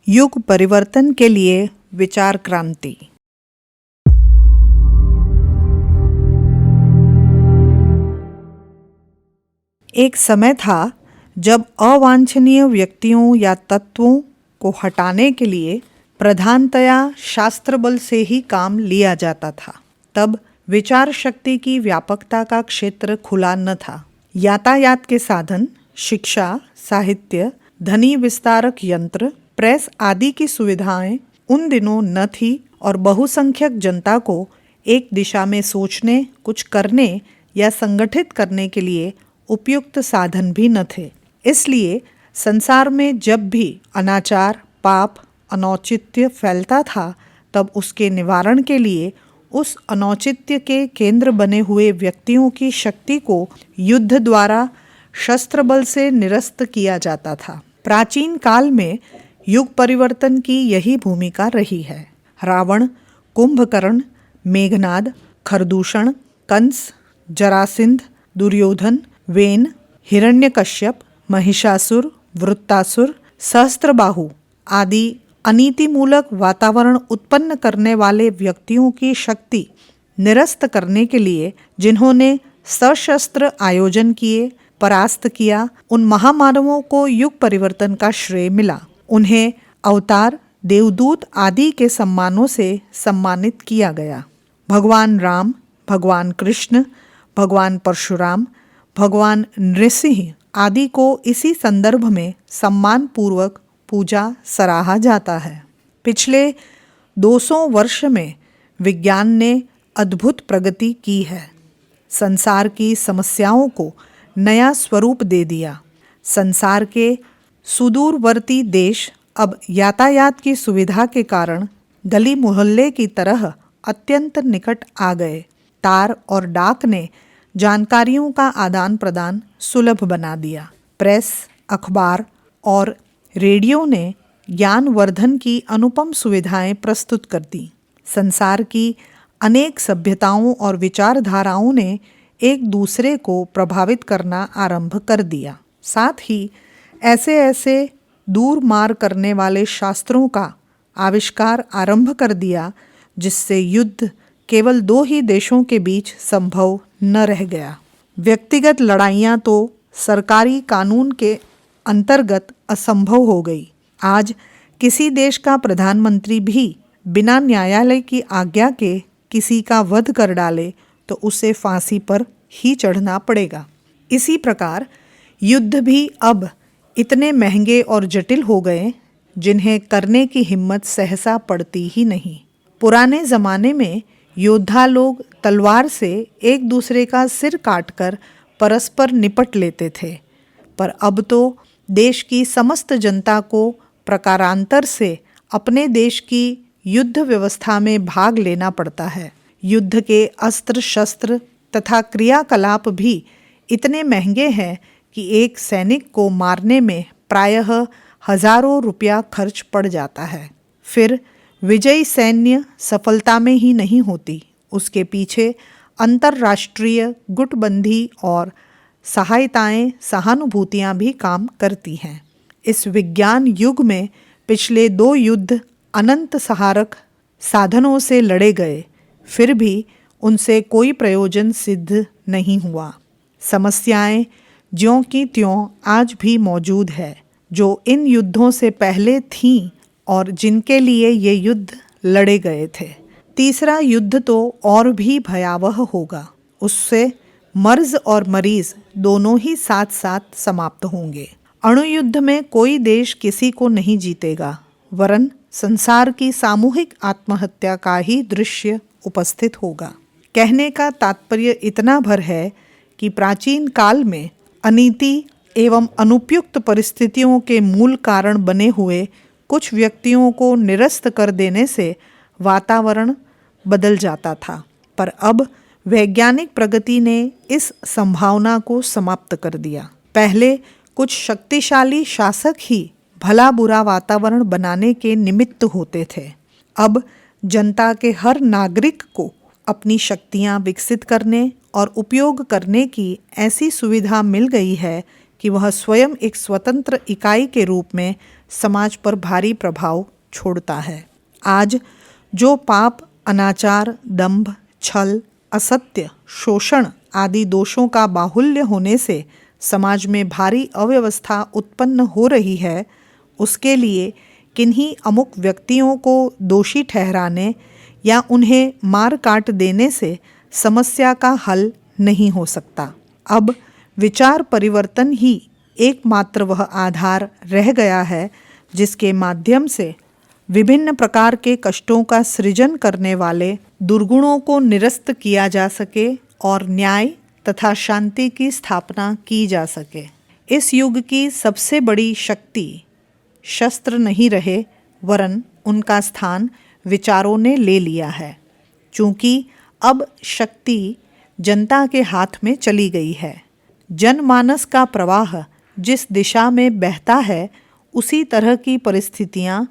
युग परिवर्तन के लिए विचार क्रांति। एक समय था जब अवांछनीय व्यक्तियों या तत्वों को हटाने के लिए प्रधानतया शास्त्र बल से ही काम लिया जाता था। तब विचार शक्ति की व्यापकता का क्षेत्र खुला न था। यातायात के साधन, शिक्षा, साहित्य, ध्वनि विस्तारक यंत्र, प्रेस आदि की सुविधाएं उन दिनों न थी और बहुसंख्यक जनता को एक दिशा में सोचने, कुछ करने या संगठित करने के लिए उपयुक्त साधन भी न थे। इसलिए संसार में जब भी अनाचार, पाप, अनौचित्य फैलता था, तब उसके निवारण के लिए उस अनौचित्य के केंद्र बने हुए व्यक्तियों की शक्ति को युद्ध द्वारा शस्त्र बल से निरस्त किया जाता था। प्राचीन काल में युग परिवर्तन की यही भूमिका रही है। रावण, कुंभकर्ण, मेघनाद, खरदूषण, कंस, जरासिंध, दुर्योधन, वेन, हिरण्यकश्यप, महिषासुर, वृत्तासुर, सहस्त्रबाहु आदि अनीतिमूलक वातावरण उत्पन्न करने वाले व्यक्तियों की शक्ति निरस्त करने के लिए जिन्होंने सशस्त्र आयोजन किए, परास्त किया, उन महामानवों को युग परिवर्तन का श्रेय मिला। उन्हें अवतार, देवदूत आदि के सम्मानों से सम्मानित किया गया। भगवान राम, भगवान कृष्ण, भगवान परशुराम, भगवान नृसिंह आदि को इसी संदर्भ में सम्मान पूर्वक पूजा सराहा जाता है। पिछले 200 वर्ष में विज्ञान ने अद्भुत प्रगति की है। संसार की समस्याओं को नया स्वरूप दे दिया। संसार के सुदूरवर्ती देश अब यातायात की सुविधा के कारण गली मोहल्ले की तरह अत्यंत निकट आ गए। तार और डाक ने जानकारियों का आदान प्रदान सुलभ बना दिया। प्रेस, अखबार और रेडियो ने ज्ञानवर्धन की अनुपम सुविधाएं प्रस्तुत कर दी। संसार की अनेक सभ्यताओं और विचारधाराओं ने एक दूसरे को प्रभावित करना आरंभ कर दिया। साथ ही ऐसे ऐसे दूर मार करने वाले शास्त्रों का आविष्कार आरंभ कर दिया जिससे युद्ध केवल 2 ही देशों के बीच संभव न रह गया। व्यक्तिगत लड़ाइयाँ तो सरकारी कानून के अंतर्गत असंभव हो गई। आज किसी देश का प्रधानमंत्री भी बिना न्यायालय की आज्ञा के किसी का वध कर डाले तो उसे फांसी पर ही चढ़ना पड़ेगा। इसी प्रकार युद्ध भी अब इतने महंगे और जटिल हो गए जिन्हें करने की हिम्मत सहसा पड़ती ही नहीं। पुराने ज़माने में योद्धा लोग तलवार से एक दूसरे का सिर काटकर परस्पर निपट लेते थे, पर अब तो देश की समस्त जनता को प्रकारांतर से अपने देश की युद्ध व्यवस्था में भाग लेना पड़ता है। युद्ध के अस्त्र शस्त्र तथा क्रियाकलाप भी इतने महंगे हैं कि एक सैनिक को मारने में प्रायः हजारों रुपया खर्च पड़ जाता है। फिर विजयी सैन्य सफलता में ही नहीं होती, उसके पीछे अंतर्राष्ट्रीय गुटबंदी और सहायताएं, सहानुभूतियां भी काम करती हैं। इस विज्ञान युग में पिछले 2 युद्ध अनंत सहारक साधनों से लड़े गए, फिर भी उनसे कोई प्रयोजन सिद्ध नहीं हुआ। समस्याएं ज्यों की त्यों आज भी मौजूद है, जो इन युद्धों से पहले थीं और जिनके लिए ये युद्ध लड़े गए थे। तीसरा युद्ध तो और भी भयावह होगा। उससे मर्ज और मरीज दोनों ही साथ साथ समाप्त होंगे। अणुयुद्ध में कोई देश किसी को नहीं जीतेगा, वरन संसार की सामूहिक आत्महत्या का ही दृश्य उपस्थित होगा। कहने का तात्पर्य इतना भर है कि प्राचीन काल में अनीति एवं अनुपयुक्त परिस्थितियों के मूल कारण बने हुए कुछ व्यक्तियों को निरस्त कर देने से वातावरण बदल जाता था, पर अब वैज्ञानिक प्रगति ने इस संभावना को समाप्त कर दिया। पहले कुछ शक्तिशाली शासक ही भला बुरा वातावरण बनाने के निमित्त होते थे। अब जनता के हर नागरिक को अपनी शक्तियां विकसित करने और उपयोग करने की ऐसी सुविधा मिल गई है कि वह स्वयं एक स्वतंत्र इकाई के रूप में समाज पर भारी प्रभाव छोड़ता है। आज जो पाप, अनाचार, दंभ, छल, असत्य, शोषण आदि दोषों का बाहुल्य होने से समाज में भारी अव्यवस्था उत्पन्न हो रही है, उसके लिए किन्हीं अमुक व्यक्तियों को दोषी ठहराने या उन्हें मार काट देने से समस्या का हल नहीं हो सकता। अब विचार परिवर्तन ही एकमात्र वह आधार रह गया है जिसके माध्यम से विभिन्न प्रकार के कष्टों का सृजन करने वाले दुर्गुणों को निरस्त किया जा सके और न्याय तथा शांति की स्थापना की जा सके। इस युग की सबसे बड़ी शक्ति शस्त्र नहीं रहे, वरन उनका स्थान विचारों ने ले लिया है। चूँकि अब शक्ति जनता के हाथ में चली गई है, जनमानस का प्रवाह जिस दिशा में बहता है उसी तरह की परिस्थितियां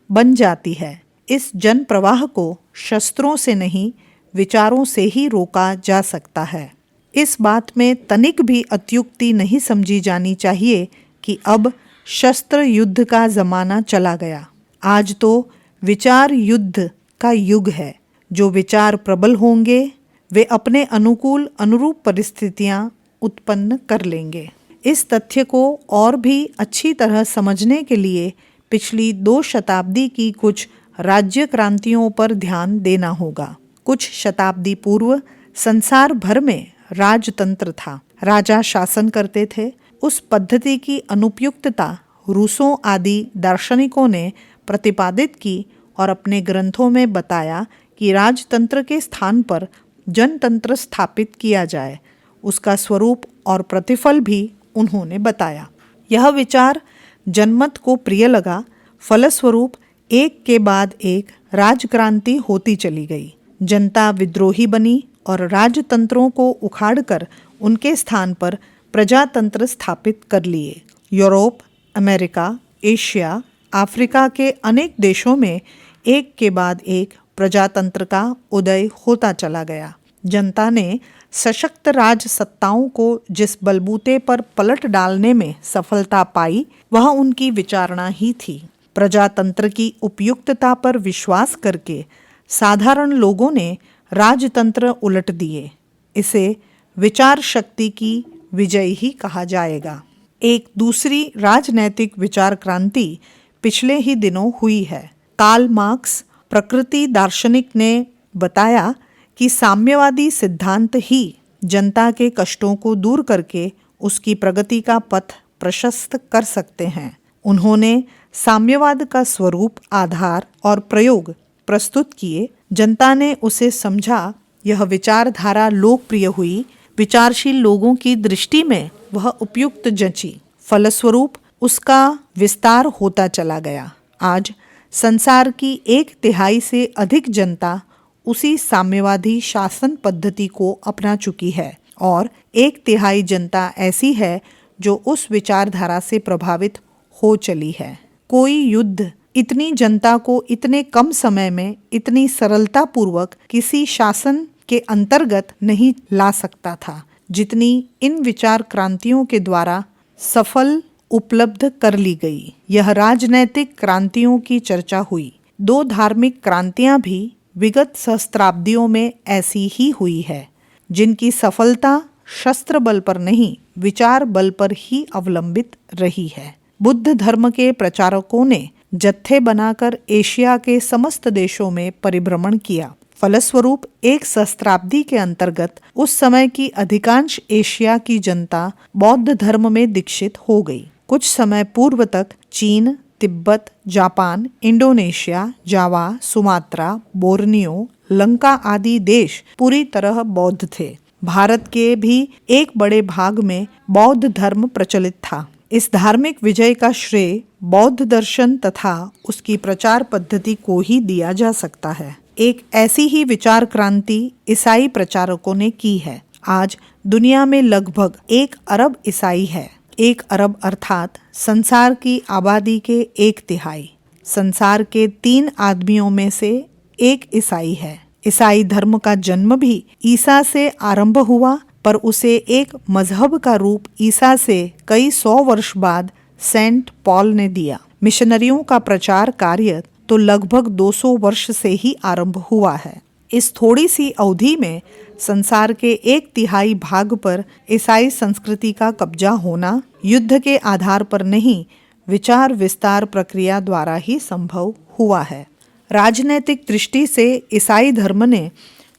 बन जाती है। इस जन प्रवाह को शस्त्रों से नहीं, विचारों से ही रोका जा सकता है। इस बात में तनिक भी अत्युक्ति नहीं समझी जानी चाहिए कि अब शस्त्र युद्ध का जमाना चला गया। आज तो विचार युद्ध का युग है। जो विचार प्रबल होंगे वे अपने अनुकूल अनुरूप परिस्थितियां उत्पन्न कर लेंगे। इस तथ्य को और भी अच्छी तरह समझने के लिए पिछली 2 शताब्दी की कुछ राज्य क्रांतियों पर ध्यान देना होगा। कुछ शताब्दी पूर्व संसार भर में राजतंत्र था, राजा शासन करते थे। उस पद्धति की अनुपयुक्तता रूसों आदि दार्शनिकों ने प्रतिपादित की और अपने ग्रंथों में बताया कि राजतंत्र के स्थान पर जनतंत्र स्थापित किया जाए। उसका स्वरूप और प्रतिफल भी उन्होंने बताया। यह विचार जनमत को प्रिय लगा। फलस्वरूप एक के बाद एक राजक्रांति होती चली गई। जनता विद्रोही बनी और राजतंत्रों को उखाड़कर उनके स्थान पर प्रजातंत्र स्थापित कर लिए। यूरोप, अमेरिका, एशिया, अफ्रीका के अनेक देशों में एक के बाद एक प्रजातंत्र का उदय होता चला गया। जनता ने सशक्त राज सत्ताओं को जिस बलबूते पर पलट डालने में सफलता पाई, वह उनकी विचारणा ही थी। प्रजातंत्र की उपयुक्तता पर विश्वास करके साधारण लोगों ने राजतंत्र उलट दिए। इसे विचार शक्ति की विजय ही कहा जाएगा। एक दूसरी राजनैतिक विचार क्रांति पिछले ही दिनों हुई है। कार्ल मार्क्स प्रकृति दार्शनिक ने बताया कि साम्यवादी सिद्धांत ही जनता के कष्टों को दूर करके उसकी प्रगति का पथ प्रशस्त कर सकते हैं। उन्होंने साम्यवाद का स्वरूप, आधार और प्रयोग प्रस्तुत किए। जनता ने उसे समझा। यह विचारधारा लोकप्रिय हुई। विचारशील लोगों की दृष्टि में वह उपयुक्त जंची। फलस्वरूप उसका विस्तार होता चला गया। आज संसार की 1/3 से अधिक जनता उसी साम्यवादी शासन पद्धति को अपना चुकी है और 1/3 जनता ऐसी है जो उस विचारधारा से प्रभावित हो चली है। कोई युद्ध इतनी जनता को इतने कम समय में इतनी सरलता पूर्वक किसी शासन के अंतर्गत नहीं ला सकता था, जितनी इन विचार क्रांतियों के द्वारा सफल उपलब्ध कर ली गई। यह राजनैतिक क्रांतियों की चर्चा हुई। 2 धार्मिक क्रांतियां भी विगत सहस्त्राब्दियों में ऐसी ही हुई है, जिनकी सफलता शस्त्र बल पर नहीं, विचार बल पर ही अवलंबित रही है। बुद्ध धर्म के प्रचारकों ने जत्थे बनाकर एशिया के समस्त देशों में परिभ्रमण किया। फलस्वरूप एक सहस्त्राब्दी के अंतर्गत उस समय की अधिकांश एशिया की जनता बौद्ध धर्म में दीक्षित हो गई। कुछ समय पूर्व तक चीन, तिब्बत, जापान, इंडोनेशिया, जावा, सुमात्रा, बोर्नियो, लंका आदि देश पूरी तरह बौद्ध थे। भारत के भी एक बड़े भाग में बौद्ध धर्म प्रचलित था। इस धार्मिक विजय का श्रेय बौद्ध दर्शन तथा उसकी प्रचार पद्धति को ही दिया जा सकता है। एक ऐसी ही विचार क्रांति ईसाई प्रचारकों ने की है। आज दुनिया में लगभग 1 अरब ईसाई है। 1 अरब अर्थात संसार की आबादी के 1/3। संसार के 3 आदमियों में से 1 ईसाई है। ईसाई धर्म का जन्म भी ईसा से आरंभ हुआ, पर उसे एक मजहब का रूप ईसा से कई 100 वर्ष बाद सेंट पॉल ने दिया। मिशनरियों का प्रचार कार्य तो लगभग 200 वर्ष से ही आरंभ हुआ है। इस थोड़ी सी अवधि में संसार के 1/3 भाग पर ईसाई संस्कृति का कब्जा होना युद्ध के आधार पर नहीं, विचार विस्तार प्रक्रिया द्वारा ही संभव हुआ है। राजनैतिक दृष्टि से ईसाई धर्म ने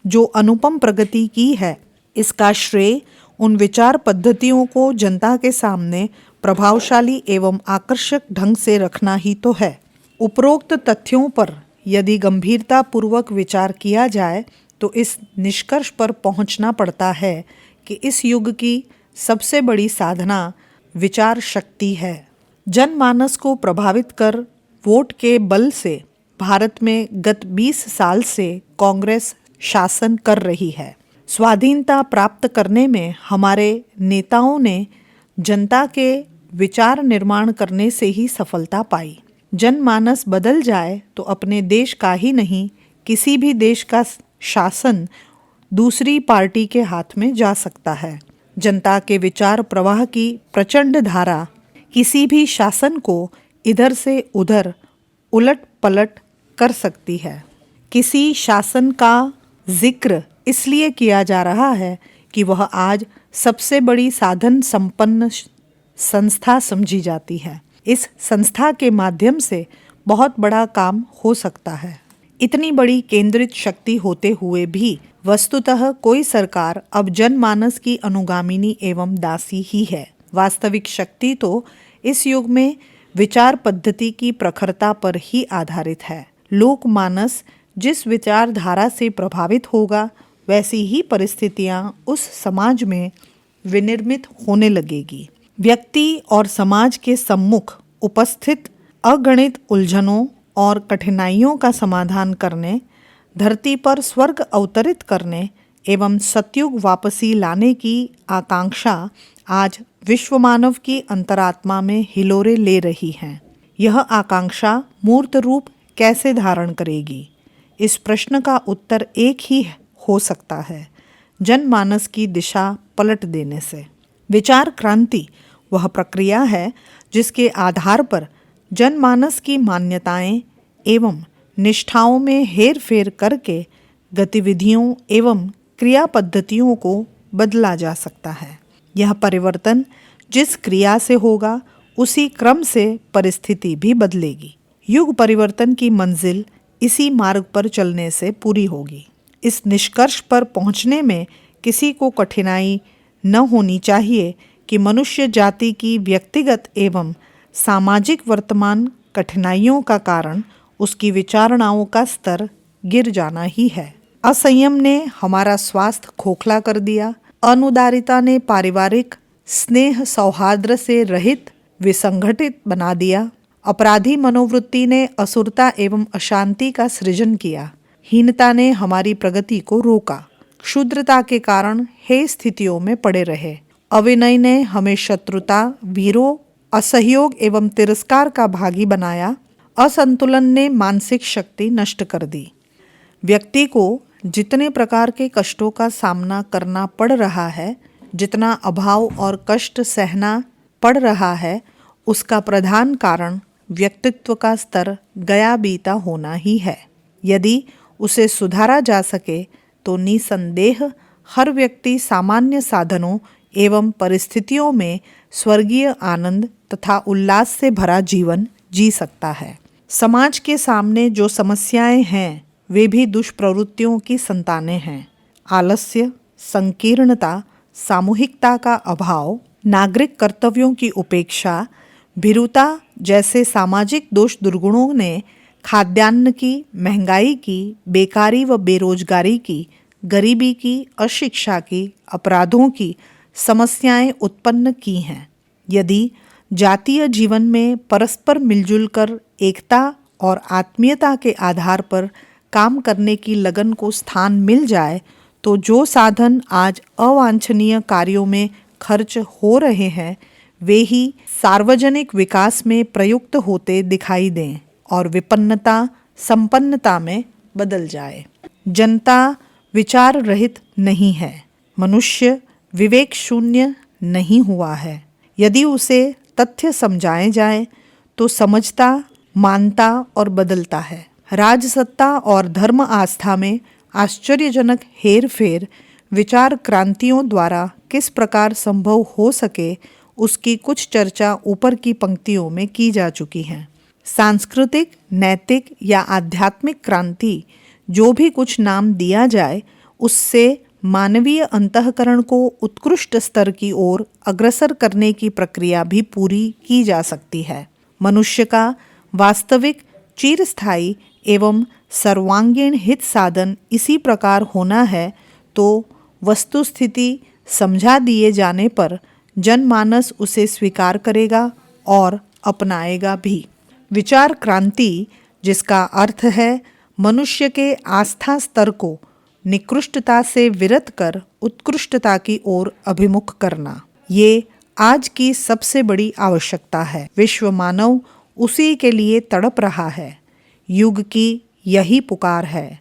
जो अनुपम प्रगति की है, इसका श्रेय उन विचार पद्धतियों को जनता के सामने प्रभावशाली एवं आकर्षक ढंग से रखना ही तो है। उपरोक्त तथ्यों पर यदि गंभीरता पूर्वक विचार किया जाए तो इस निष्कर्ष पर पहुंचना पड़ता है कि इस युग की सबसे बड़ी साधना विचार शक्ति है। जनमानस को प्रभावित कर वोट के बल से भारत में गत 20 साल से कांग्रेस शासन कर रही है। स्वाधीनता प्राप्त करने में हमारे नेताओं ने जनता के विचार निर्माण करने से ही सफलता पाई। जनमानस बदल जाए तो अपने देश का ही नहीं, किसी भी देश का शासन दूसरी पार्टी के हाथ में जा सकता है। जनता के विचार प्रवाह की प्रचंड धारा किसी भी शासन को इधर से उधर उलट पलट कर सकती है। किसी शासन का जिक्र इसलिए किया जा रहा है कि वह आज सबसे बड़ी साधन संपन्न संस्था समझी जाती है। इस संस्था के माध्यम से बहुत बड़ा काम हो सकता है। इतनी बड़ी केंद्रित शक्ति होते हुए भी वस्तुतः कोई सरकार अब जनमानस की अनुगामिनी एवं दासी ही है। वास्तविक शक्ति तो इस युग में विचार पद्धति की प्रखरता पर ही आधारित है। लोकमानस जिस विचारधारा से प्रभावित होगा, वैसी ही परिस्थितियां उस समाज में विनिर्मित होने लगेगी। व्यक्ति और समाज के सम्मुख उपस्थित अगणित उलझनों और कठिनाइयों का समाधान करने, धरती पर स्वर्ग अवतरित करने एवं सतयुग वापसी लाने की आकांक्षा आज विश्व मानव की अंतरात्मा में हिलोरे ले रही है। यह आकांक्षा मूर्त रूप कैसे धारण करेगी? इस प्रश्न का उत्तर एक ही हो सकता है, जनमानस की दिशा पलट देने से। विचार क्रांति वह प्रक्रिया है जिसके आधार पर जनमानस की मान्यताएं एवं निष्ठाओं में हेर फेर करके गतिविधियों एवं क्रिया पद्धतियों को बदला जा सकता है। यह परिवर्तन जिस क्रिया से होगा, उसी क्रम से परिस्थिति भी बदलेगी। युग परिवर्तन की मंजिल इसी मार्ग पर चलने से पूरी होगी। इस निष्कर्ष पर पहुंचने में किसी को कठिनाई न होनी चाहिए कि मनुष्य जाति की व्यक्तिगत एवं सामाजिक वर्तमान कठिनाइयों का कारण उसकी विचारणाओं का स्तर गिर जाना ही है। असंयम ने हमारा स्वास्थ्य खोखला कर दिया। अनुदारिता ने पारिवारिक स्नेह सौहार्द से रहित विसंगठित बना दिया। अपराधी मनोवृत्ति ने असुरता एवं अशांति का सृजन किया। हीनता ने हमारी प्रगति को रोका। क्षुद्रता के कारण हे स्थितियों में पड़े रहे। अविनय ने हमें शत्रुता, विरोध, असहयोग एवं तिरस्कार का भागी बनाया। असंतुलन ने मानसिक शक्ति नष्ट कर दी। व्यक्ति को जितने प्रकार के कष्टों का सामना करना पड़ रहा है, जितना अभाव और कष्ट सहना पड़ रहा है, उसका प्रधान कारण व्यक्तित्व का स्तर गया बीता होना ही है। यदि उसे सुधारा जा सके तो निसंदेह हर व्यक्ति सामान्य साधनों एवं परिस्थितियों में स्वर्गीय आनंद तथा उल्लास से भरा जीवन जी सकता है। समाज के सामने जो समस्याएं हैं, वे भी दुष्प्रवृत्तियों की संतानें हैं। आलस्य, संकीर्णता, सामूहिकता का अभाव, नागरिक कर्तव्यों की उपेक्षा, भीरुता जैसे सामाजिक दोष दुर्गुणों ने खाद्यान्न की, महंगाई की, बेकारी व बेरोजगारी की, गरीबी की, अशिक्षा की, अपराधों की समस्याएं उत्पन्न की हैं। यदि जातीय जीवन में परस्पर मिलजुल कर एकता और आत्मीयता के आधार पर काम करने की लगन को स्थान मिल जाए तो जो साधन आज अवांछनीय कार्यों में खर्च हो रहे हैं, वे ही सार्वजनिक विकास में प्रयुक्त होते दिखाई दें और विपन्नता संपन्नता में बदल जाए। जनता विचार रहित नहीं है। मनुष्य विवेक शून्य नहीं हुआ है। यदि उसे तथ्य समझाए जाए तो समझता, मानता और बदलता है। राजसत्ता और धर्म आस्था में आश्चर्यजनक हेरफेर विचार क्रांतियों द्वारा किस प्रकार संभव हो सके, उसकी कुछ चर्चा ऊपर की पंक्तियों में की जा चुकी है। सांस्कृतिक, नैतिक या आध्यात्मिक क्रांति, जो भी कुछ नाम दिया जाए, उससे मानवीय अंतःकरण को उत्कृष्ट स्तर की ओर अग्रसर करने की प्रक्रिया भी पूरी की जा सकती है। मनुष्य का वास्तविक, चिरस्थायी एवं सर्वांगीण हित साधन इसी प्रकार होना है, तो वस्तुस्थिति समझा दिए जाने पर जनमानस उसे स्वीकार करेगा और अपनाएगा भी। विचार क्रांति, जिसका अर्थ है मनुष्य के आस्था स्तर को निकृष्टता से विरत कर उत्कृष्टता की ओर अभिमुख करना, ये आज की सबसे बड़ी आवश्यकता है। विश्व मानव उसी के लिए तड़प रहा है। युग की यही पुकार है।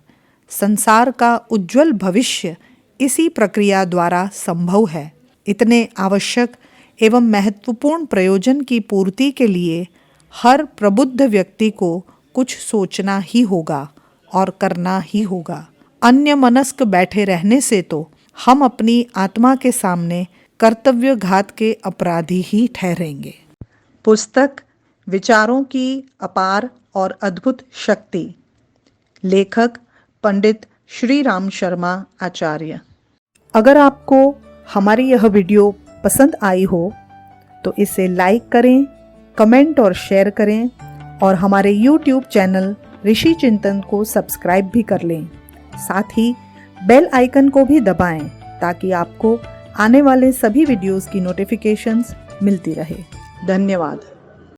संसार का उज्जवल भविष्य इसी प्रक्रिया द्वारा संभव है। इतने आवश्यक एवं महत्वपूर्ण प्रयोजन की पूर्ति के लिए हर प्रबुद्ध व्यक्ति को कुछ सोचना ही होगा और करना ही होगा। अन्य मनस्क बैठे रहने से तो हम अपनी आत्मा के सामने कर्तव्यघात के अपराधी ही ठहरेंगे। पुस्तक विचारों की अपार और अद्भुत शक्ति। लेखक पंडित श्री राम शर्मा आचार्य। अगर आपको हमारी यह वीडियो पसंद आई हो तो इसे लाइक करें, कमेंट और शेयर करें और हमारे YouTube चैनल ऋषि चिंतन को सब्सक्राइब भी कर लें। साथ ही बेल आइकन को भी दबाएं ताकि आपको आने वाले सभी वीडियोस की नोटिफिकेशंस मिलती रहे। धन्यवाद।